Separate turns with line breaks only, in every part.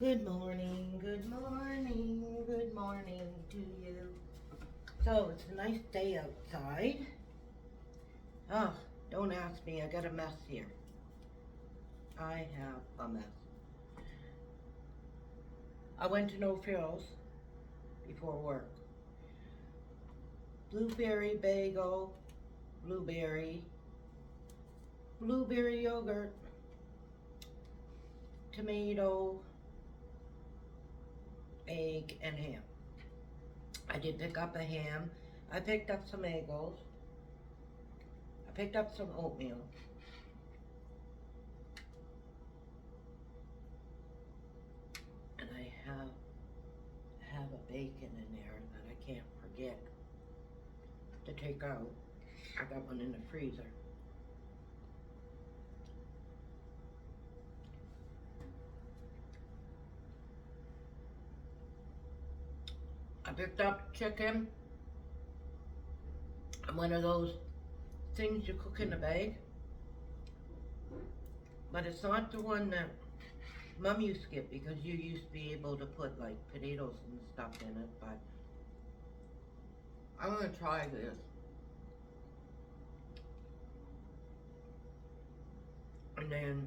Good morning, good morning, good morning to you. So it's a nice day outside. Oh, don't ask me, I got a mess here. I have a mess. I went to No Frills before work. Blueberry bagel, blueberry, blueberry yogurt, tomato, egg, and ham. I did pick up a ham. I picked up some bagels. I picked up some oatmeal. And I have a bacon in there that I can't forget to take out. I got one in the freezer. I picked up chicken and one of those things you cook in a bag, but it's not the one that Mom used to get because you used to be able to put like potatoes and stuff in it, but I'm gonna try this. And then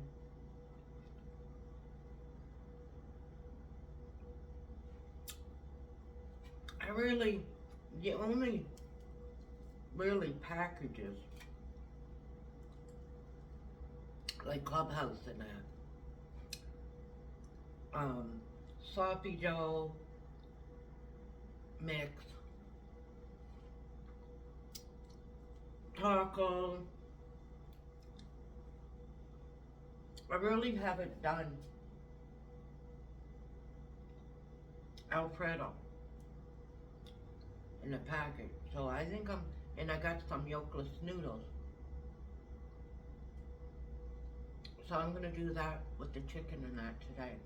the only really packages like Clubhouse and that, sloppy Joe mix, taco. I really haven't done Alfredo in a package, so I think and I got some yolkless noodles. So I'm gonna do that with the chicken and that today.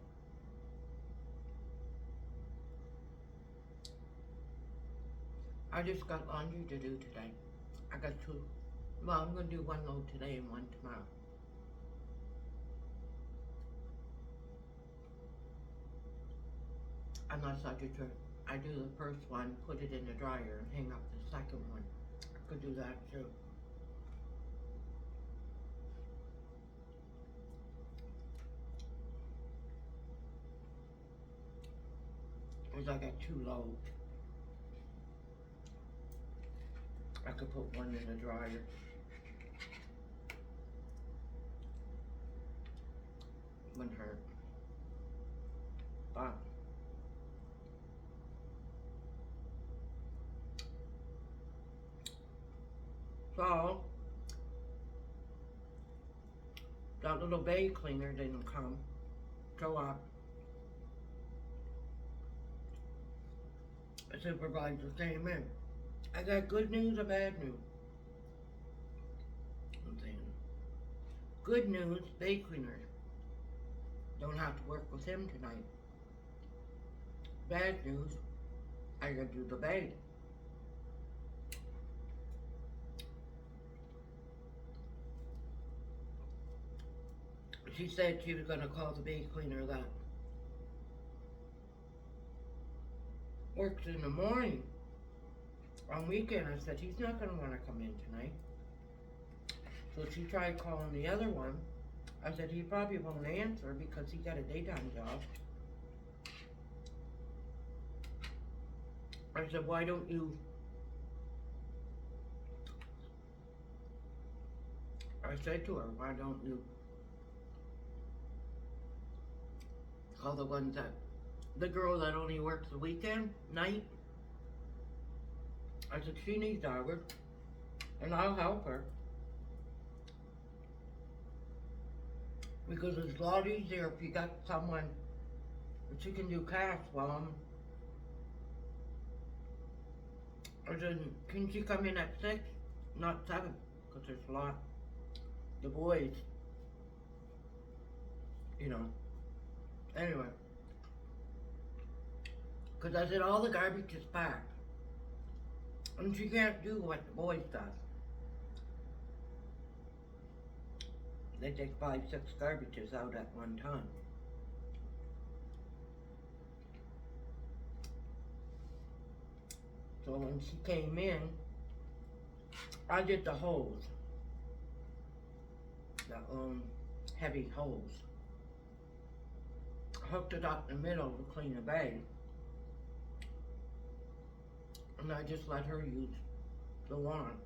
I just got laundry to do today. I got two. Well, I'm gonna do one load today and one tomorrow. Unless I do the first one, put it in the dryer, and hang up the second one. I could do that too. Cause I got two loads. I could put one in the dryer. Wouldn't hurt. But so that little bay cleaner didn't show up. The supervisor came in. I got good news or bad news. I'm saying good news, bay cleaner. Don't have to work with him tonight. Bad news, I gotta do the bay. She said she was gonna call the bay cleaner that works in the morning. On weekend, I said he's not gonna wanna come in tonight. So she tried calling the other one. I said he probably won't answer because he got a daytime job. I said, why don't you, I said to her, why don't you call the girl that only works the weekend, night? I said, she needs hours, and I'll help her. Because it's a lot easier if you got someone that you can do cash while I said, can she come in at 6? Not 7, because there's a lot. The boys, you know. Anyway. Because I said, all the garbage is packed. And she can't do what the boys does. They take 5, 6 garbages out at one time. So when she came in, I did the holes, the heavy holes. Hooked it up in the middle to clean the bag, and I just let her use the wand.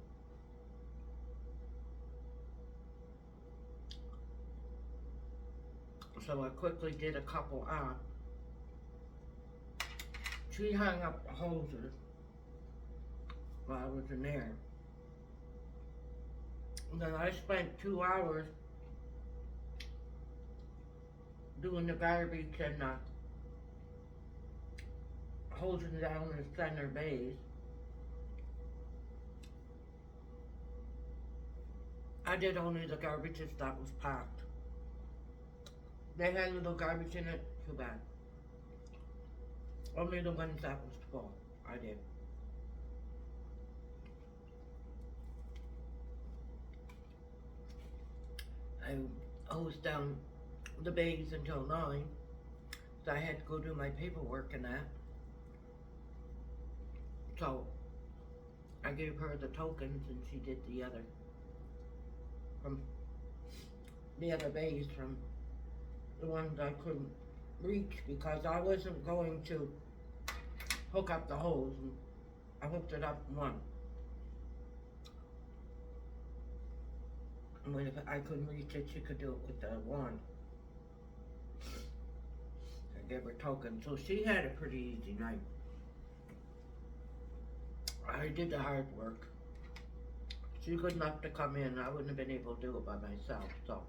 So I quickly did a couple out. She hung up the hoses while I was in there. And then I spent 2 hours doing the garbage and hosing down the center base. I did only the garbages that was packed. They had little garbage in it, too bad. Only the ones that was full, I did. I hosed down the bays until 9, so I had to go do my paperwork and that. So I gave her the tokens and she did the other bays from the ones I couldn't reach because I wasn't going to hook up the holes, and I hooked it up in one. And when if I couldn't reach it, she could do it with the wand. I gave her tokens, so she had a pretty easy night. I did the hard work. She good enough to come in. I wouldn't have been able to do it by myself, so.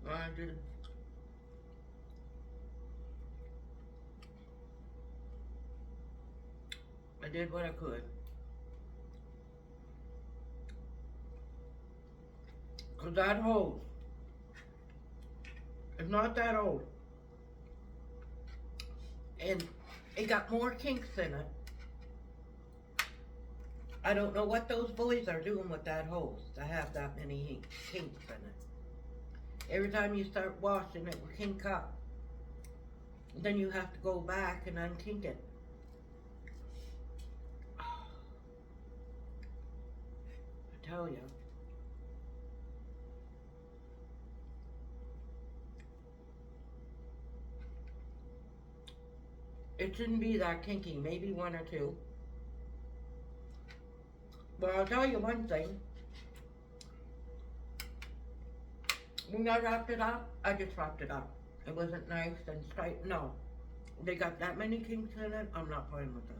I did. I did what I could. Cause that hose is not that old. And it got more kinks in it. I don't know what those boys are doing with that hose to have that many kinks in it. Every time you start washing it will kink up. Then you have to go back and unkink it. I tell you. It shouldn't be that kinky, maybe 1 or 2. But I'll tell you one thing. When I wrapped it up, I just wrapped it up. It wasn't nice and straight. No. They got that many kinks in it, I'm not playing with it.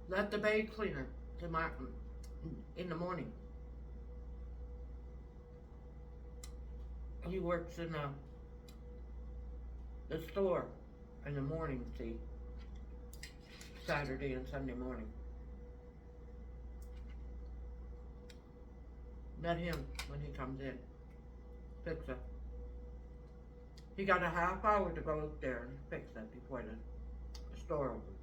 Let the bag cleaner in the morning. He works in the store in the morning, see, Saturday and Sunday morning. Let him, when he comes in, fix it. He got a half hour to go up there and fix it before the store opens.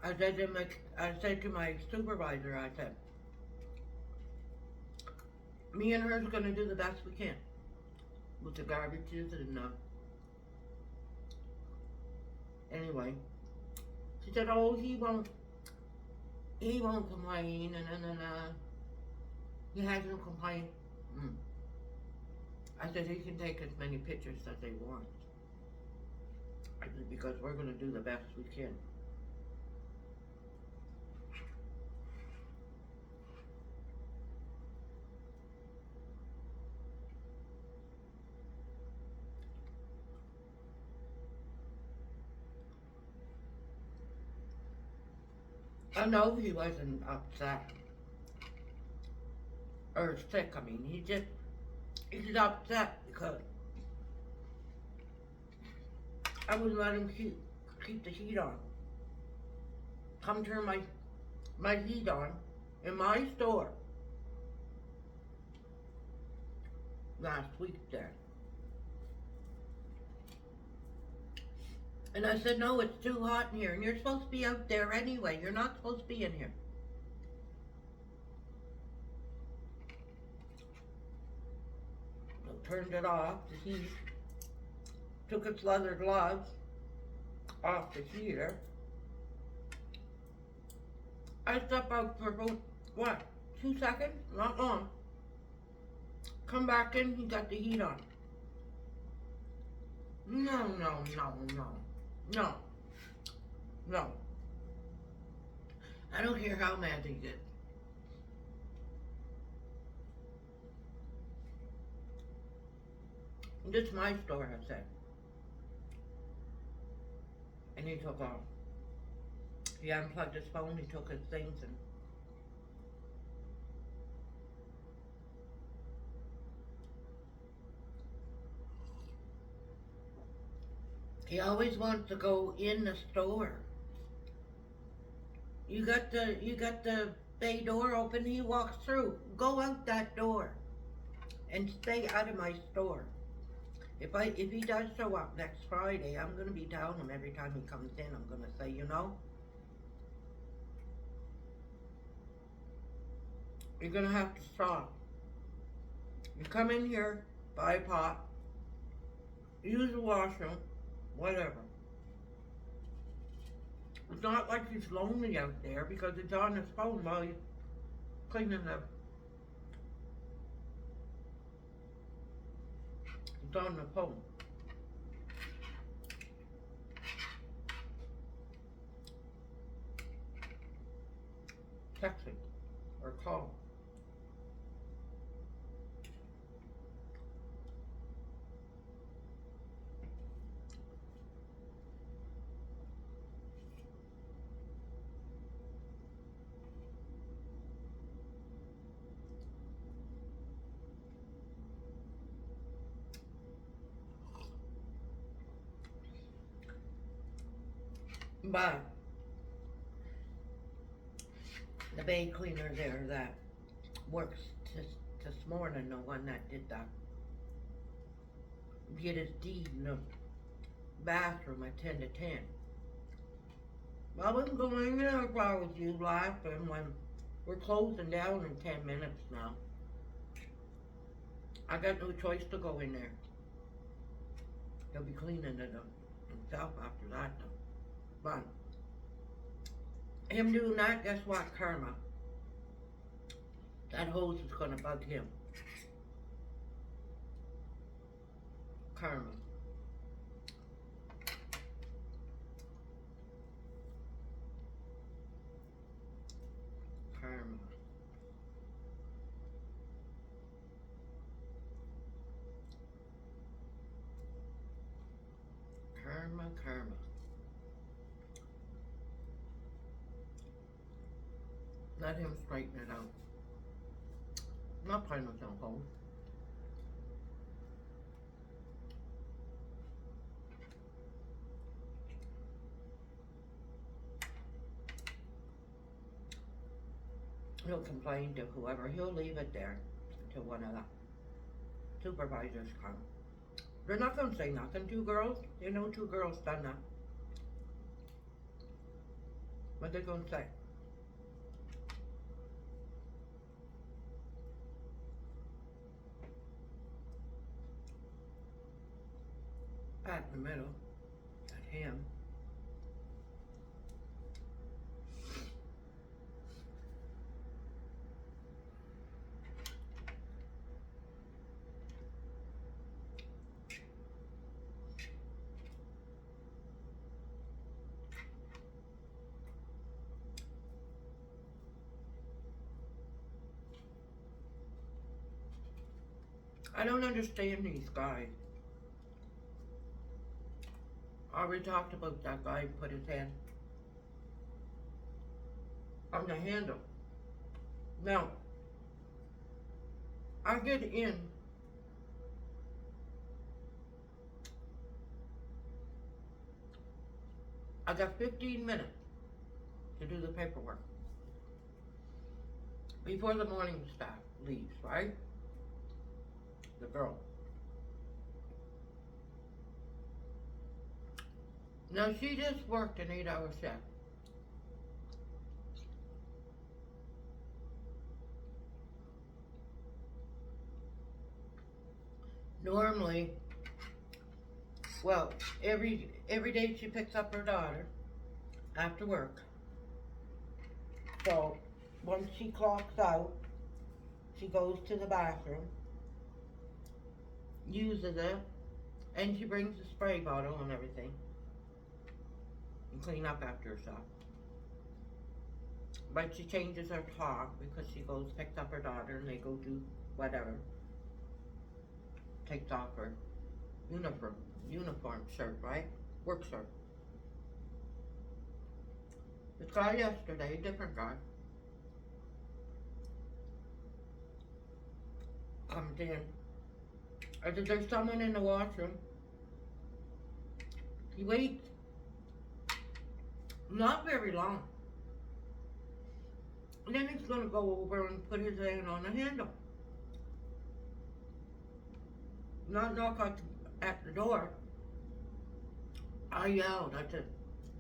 I said to my supervisor, I said, me and her's gonna do the best we can with the garbages and anyway. She said, oh, he won't complain and he hasn't complained. I said he can take as many pictures as they want. I said, because we're gonna do the best we can. I know he wasn't upset or sick. I mean, he's upset because I wouldn't let him keep the heat on. Come turn my heat on in my store last week there. And I said, no, it's too hot in here, and you're supposed to be out there anyway. You're not supposed to be in here. So turned it off, the heat. Took its leather gloves off the heater. I step out for about, what, 2 seconds? Not long. Come back in, he got the heat on. No, no, no, no. No. No. I don't care how mad he gets. This is my store, I said. And he took off. He unplugged his phone, he took his things and he always wants to go in the store. You got the bay door open, he walks through. Go out that door and stay out of my store. If he does show up next Friday, I'm gonna be telling him every time he comes in, I'm gonna say, you know, you're gonna have to stop. You come in here, buy a pot, use the washroom, whatever. It's not like he's lonely out there because he's on his phone while he's cleaning the... He's on the phone. Texting or call. But the bay cleaner there that works this morning, the one that did that, get his deed in the bathroom at 10 to 10. I wouldn't go in there if I was you laughing when we're closing down in 10 minutes now. I got no choice to go in there. He'll be cleaning it himself after that though. But him doing that, guess what, karma. That hose is gonna bug him. Karma. Karma. Karma, karma. Let him straighten it out. I'm not playing with no hole. He'll complain to whoever. He'll leave it there until one of the supervisors come. They're not going to say nothing. 2 girls. They know 2 girls done that. What they going to say? Pat in the middle. At him. I don't understand these guys. I already talked about that guy who put his hand on the handle. Now, I get in I got 15 minutes to do the paperwork before the morning staff leaves, right? The girl. Now she just worked an 8-hour shift. Normally, well, every day she picks up her daughter after work. So once she clocks out, she goes to the bathroom, uses it, and she brings the spray bottle and everything, and clean up after herself. But she changes her top because she goes, picks up her daughter, and they go do whatever. Takes off her uniform shirt, right? Work shirt. This guy yesterday, different guy, comes in. I said, there's someone in the washroom. He waits. Not very long. And then he's going to go over and put his hand on the handle. Not knock at the door. I yelled.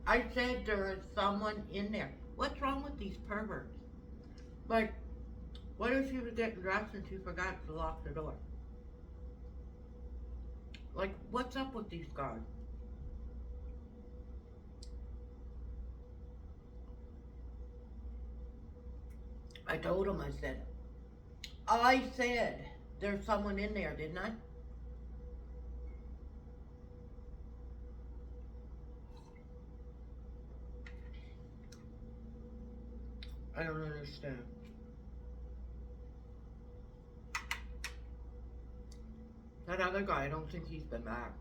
I said there is someone in there. What's wrong with these perverts? Like, what if she was getting dressed and she forgot to lock the door? Like, what's up with these guys? I told him, I said there's someone in there, didn't I? I don't understand. That other guy, I don't think he's been back.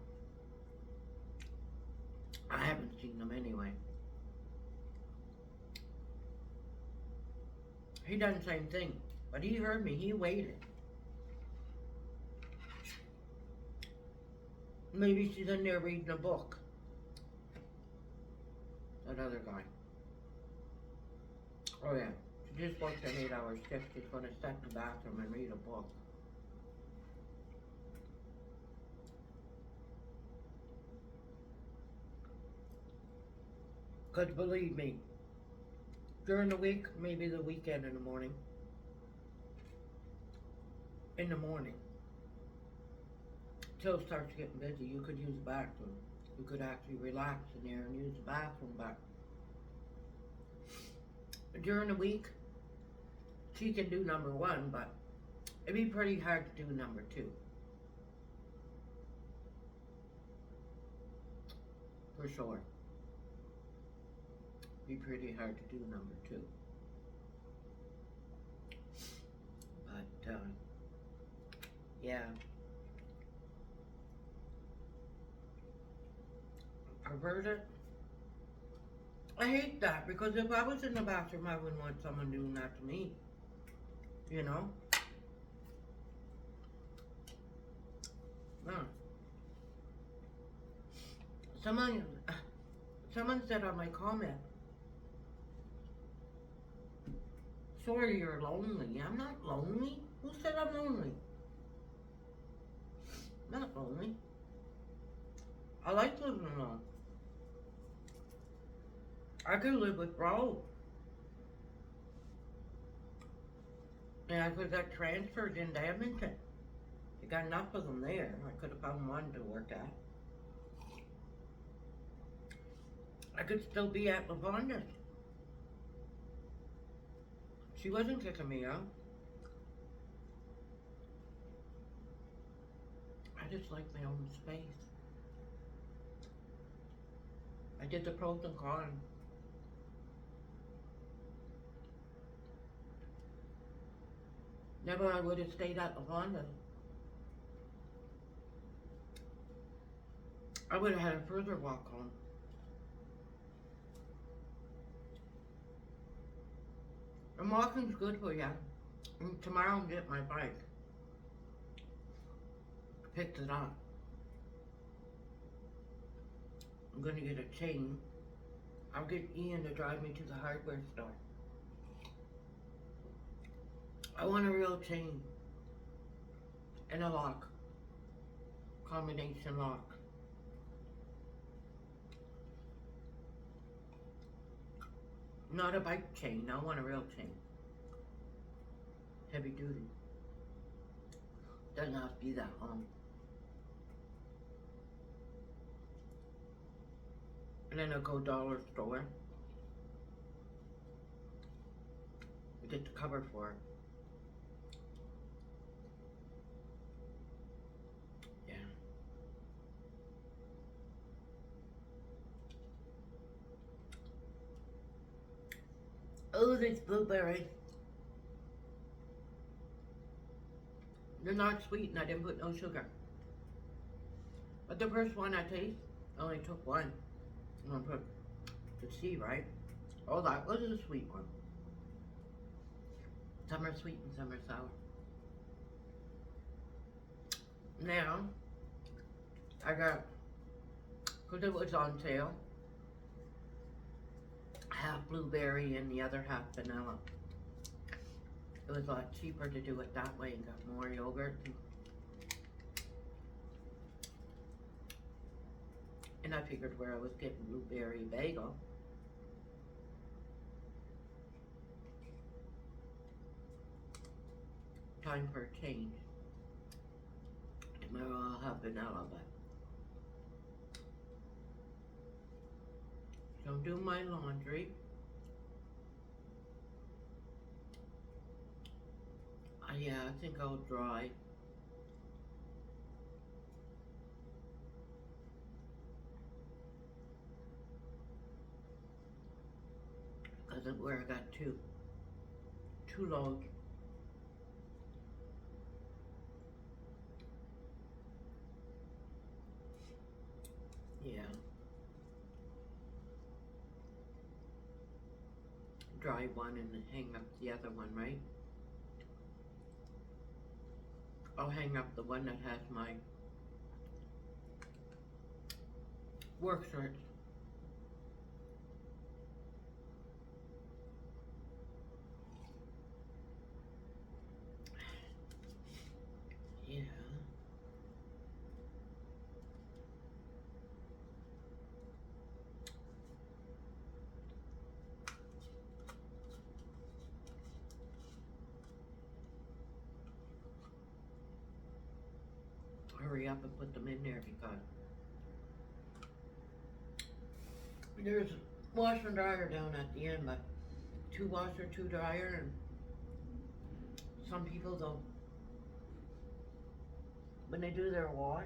I haven't seen him anyway. He done the same thing, but he heard me, he waited. Maybe she's in there reading a book. That other guy. Oh yeah, she just worked an 8-hour shift. She's gonna sit in the bathroom and read a book. Cause believe me, during the week, maybe the weekend in the morning. In the morning. Till it starts getting busy, you could use the bathroom. You could actually relax in there and use the bathroom, but during the week, she can do number 1, but it'd be pretty hard to do number 2. For sure. Be pretty hard to do number 2. But, yeah. Perverted? I hate that, because if I was in the bathroom, I wouldn't want someone doing that to me. You know? No. Someone said on my comment, sorry you're lonely. I'm not lonely. Who said I'm lonely? I'm not lonely. I like living alone. I could live with Bro. And I could get transferred into Edmonton. You got enough of them there. I could have found one to work at. I could still be at Lavonda's. She wasn't kicking me out. I just like my own space. I did the pros and cons. Never I would have stayed at Lavonda's. I would have had a further walk home. And walking's good for you. And tomorrow I'll get my bike. Picked it up. I'm gonna get a chain I'll get Ian to drive me to the hardware store. I want a real chain and a lock, combination lock. Not a bike chain, I want a real chain. Heavy duty. Doesn't have to be that long. And then I'll go dollar store. Get the cover for it. Yeah. Oh, these blueberries. They're not sweet and I didn't put no sugar. But the first one I taste, I only took one. I'm gonna put the C, right? Oh, that was a sweet one. Some are sweet and some are sour. Now, I got, because it was on sale, half blueberry and the other half vanilla. It was a lot cheaper to do it that way and got more yogurt. And I figured where I was getting blueberry bagel. Time for a change. Tomorrow I'll have vanilla, but don't do my laundry. Yeah, I think I'll dry. Because of where I got two loads. Yeah. Dry one and hang up the other one, right? I'll hang up the one that has my work shirts. Yeah. Hurry up and put them in there because there's washer and dryer down at the end, but 2 washer, 2 dryer, and some people don't. When they do their wash,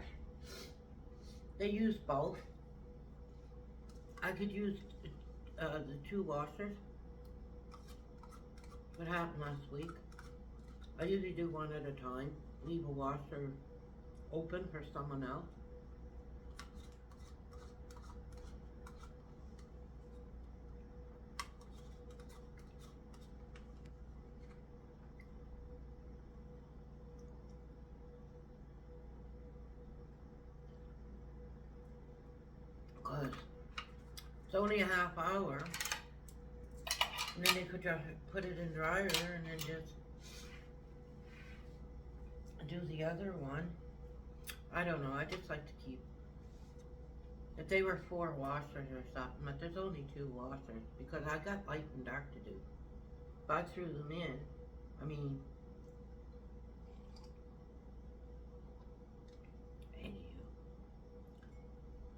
they use both. I could use the 2 washers. What happened last week? I usually do one at a time. Leave a washer open for someone else. Because it's only a half hour. And then they could just put it in dryer and then just do the other one. I don't know, I just like to keep, if they were 4 washers or something, but there's only 2 washers because I got light and dark to do. If I threw them in, I mean, anywho.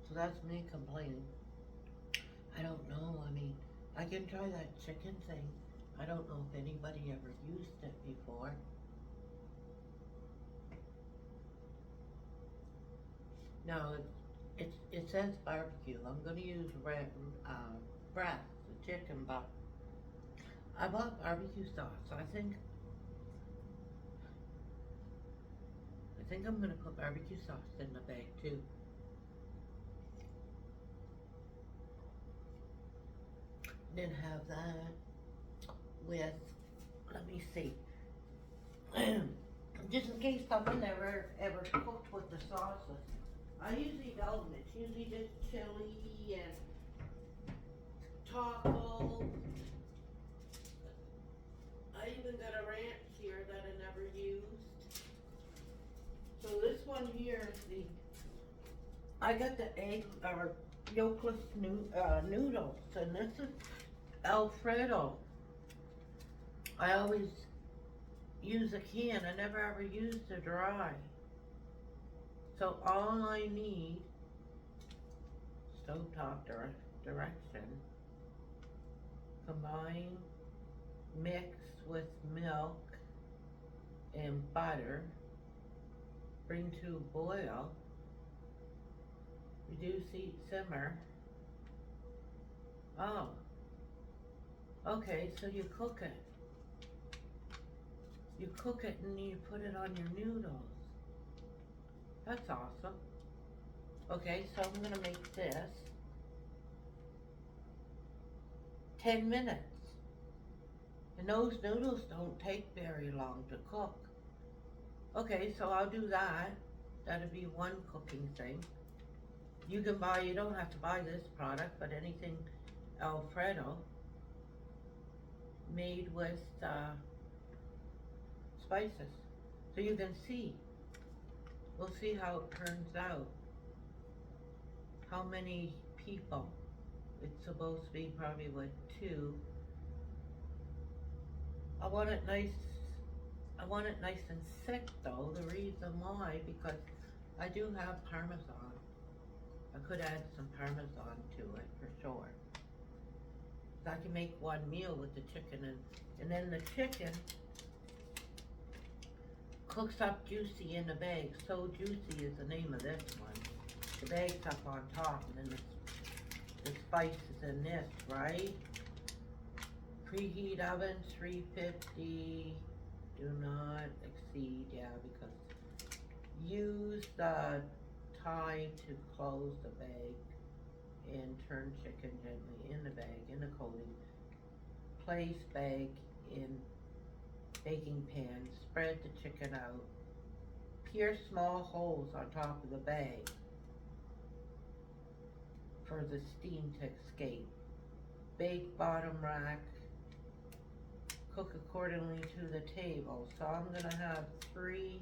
So that's me complaining. I don't know, I mean, I can try that chicken thing. I don't know if anybody ever used it before. No, it says barbecue. I'm gonna use breast, the chicken, but I bought barbecue sauce. So I think I'm gonna put barbecue sauce in the bag too. Then have that with, let me see, just in case someone ever cooked with the sauces. I usually don't. It's usually just chili and taco. I even got a ranch here that I never used. So this one here is I got the egg or yolkless noodles, and this is Alfredo. I always use a can. I never ever use the dry. So all I need, stovetop direction, combine, mix with milk and butter, bring to boil, reduce heat, simmer. Oh, okay, so you cook it. You cook it and you put it on your noodles. That's awesome. Okay, so I'm gonna make this 10 minutes. And those noodles don't take very long to cook. Okay, so I'll do that. That'll be one cooking thing. You don't have to buy this product, but anything Alfredo made with spices. So you can see. We'll see how it turns out. How many people? It's supposed to be probably with 2. I want it nice and thick though. The reason why, because I do have Parmesan. I could add some Parmesan to it for sure. So I can make one meal with the chicken, and then the chicken cooks up juicy in the bag. So Juicy is the name of this one. The bag's up on top, and then the spice is in this, right? Preheat oven 350. Do not exceed, yeah, because use the tie to close the bag and turn chicken gently in the bag, in the coating. Place bag in baking pan, spread the chicken out. Pierce small holes on top of the bag for the steam to escape. Bake bottom rack. Cook accordingly to the table. So I'm gonna have 3,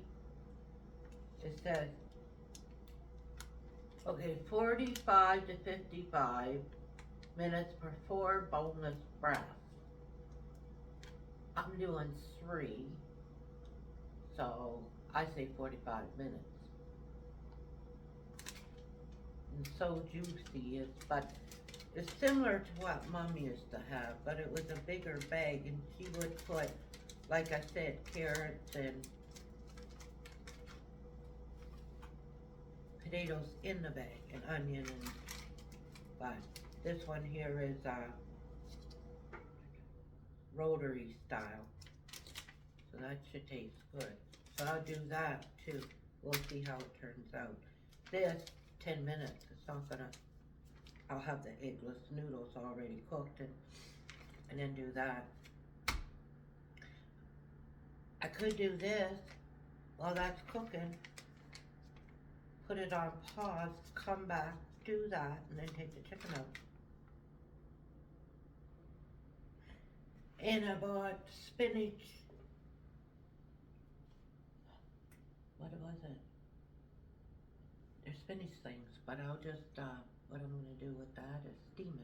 it says, okay, 45 to 55 minutes for 4 boneless breasts. I'm doing 3, so I say 45 minutes. And So Juicy is, but it's similar to what Mom used to have, but it was a bigger bag, and she would put, like I said, carrots and potatoes in the bag, and onion, and but this one here is rotary style, so that should taste good. So I'll do that too. We'll see how it turns out. This 10 minutes. It's not gonna. I'll have the eggless noodles already cooked, and then do that. I could do this while that's cooking. Put it on pause, come back, do that, and then take the chicken out. And I bought spinach. What was it? They're spinach things, but I'll just, what I'm gonna do with that is steam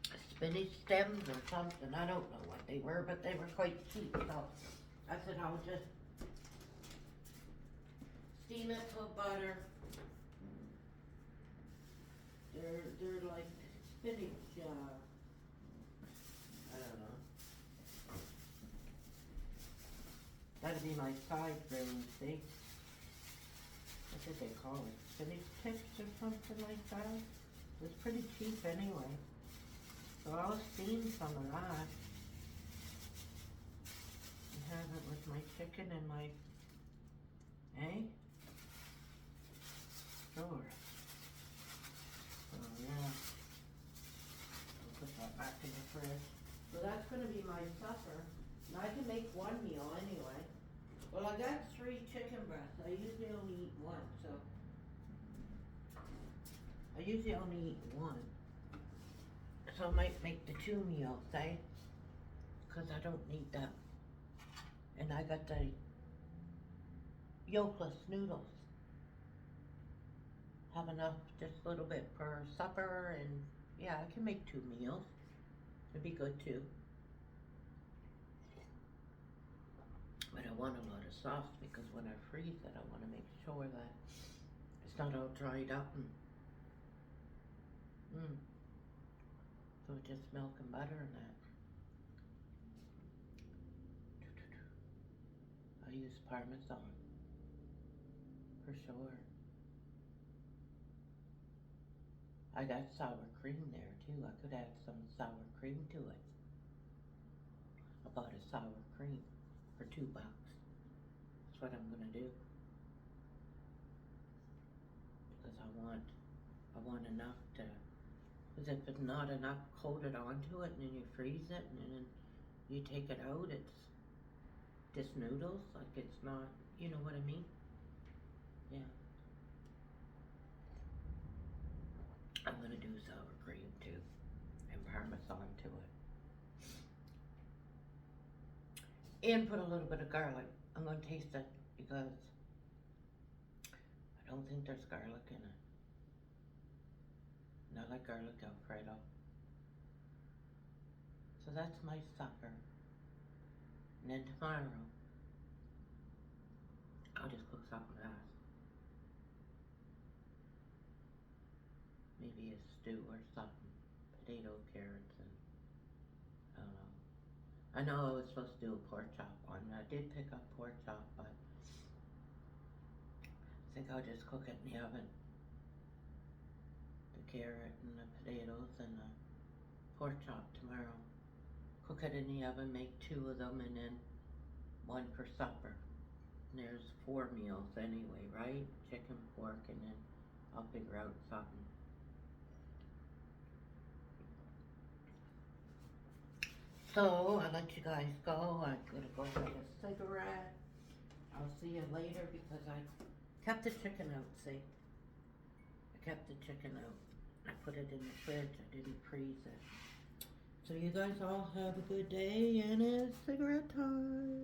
it. Spinach stems or something, I don't know what they were, but they were quite cheap, so I said I'll just steam it, put butter. They're like spinach, I don't know. That'd be my side gravy, see? What did they call it? Spinach tips or something like that? It was pretty cheap anyway. So I'll steam some of that. And have it with my chicken and my egg. Sure. So yeah. I'll put that back in the fridge. So that's gonna be my supper. And I can make one meal anyway. Well, I got 3 chicken breasts. I usually only eat 1, so I usually only eat one. So I might make the 2 meals, eh? Because I don't need that. And I got the yolkless noodles. Have enough, just a little bit for supper, and yeah, I can make 2 meals. It'd be good too. But I want a lot of sauce because when I freeze it, I want to make sure that it's not all dried up and so it's just milk and butter and that. I use Parmesan for sure. I got sour cream there too. I could add some sour cream to it. I bought a sour cream for $2. That's what I'm gonna do. Because I want enough to, because if it's not enough coated onto it and then you freeze it and then you take it out, it's just noodles, like it's not, you know what I mean? Yeah. I'm gonna do sour cream too, and Parmesan to it. And put a little bit of garlic. I'm gonna taste it because I don't think there's garlic in it. And I like garlic Alfredo. So that's my supper. And then tomorrow, I'll just cook something else. Maybe a stew or something. Potato, carrots, and I don't know. I know I was supposed to do a pork chop one. I did pick up pork chop, but I think I'll just cook it in the oven. The carrot and the potatoes and the pork chop tomorrow. Cook it in the oven, make 2 of them, and then 1 for supper. And there's 4 meals anyway, right? Chicken, pork, and then I'll figure out something. So, I'll let you guys go. I'm gonna go get a cigarette. I'll see you later because I kept the chicken out, see? I kept the chicken out. I put it in the fridge. I didn't freeze it. So you guys all have a good day and it's cigarette time.